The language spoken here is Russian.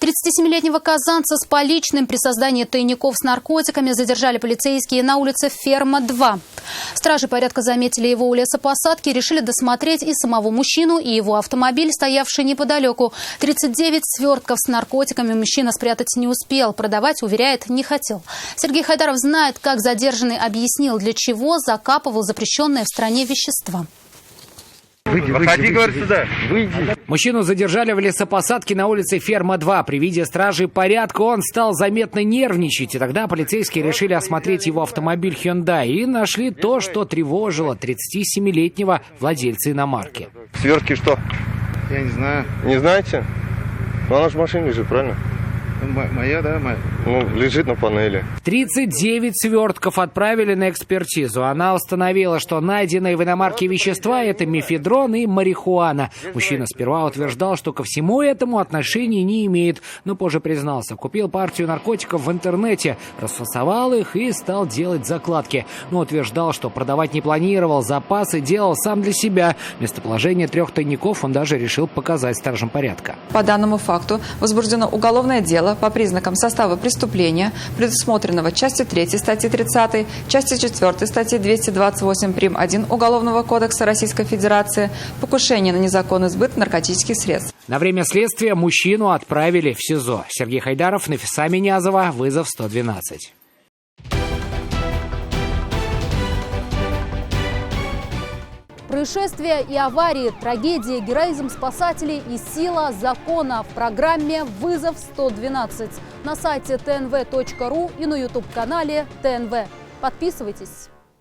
37-летнего казанца с поличным при создании тайников с наркотиками задержали полицейские на улице Ферма-2. Стражи порядка заметили его у лесопосадки и решили досмотреть и самого мужчину, и его автомобиль, стоявший неподалеку. 39 свертков с наркотиками мужчина спрятать не успел. Продавать, уверяет, не хотел. Сергей Хайдаров знает, как задержанный объяснил, для чего закапывал запрещенные в стране вещества. Выходи, говорит, сюда. Выйди. Мужчину задержали в лесопосадке на улице Ферма-2. При виде стражей порядка он стал заметно нервничать. И тогда полицейские решили осмотреть его автомобиль Hyundai и нашли то, что тревожило 37-летнего владельца иномарки. Свертки что? Я не знаю. Не знаете? Ну, она же в машине лежит, правильно? Моя, да, моя. Ну, лежит на панели. 39 свертков отправили на экспертизу. Она установила, что найденные в иномарке вещества – это мефедрон и марихуана. Мужчина сперва утверждал, что ко всему этому отношения не имеет, но позже признался. Купил партию наркотиков в интернете, расфасовал их и стал делать закладки. Но утверждал, что продавать не планировал, запасы делал сам для себя. Местоположение 3 тайников он даже решил показать стражам порядка. По данному факту возбуждено уголовное дело по признакам состава преступления, предусмотренного частью 3 статьи 30, частью 4 статьи 228 прим. 1 Уголовного кодекса Российской Федерации, покушение на незаконный сбыт наркотических средств. На время следствия мужчину отправили в СИЗО. Сергей Хайдаров, Нафиса Минязова, вызов 112. Происшествия и аварии, трагедии, героизм спасателей и сила закона в программе «Вызов 112» на сайте tnv.ru и на YouTube-канале ТНВ. Подписывайтесь.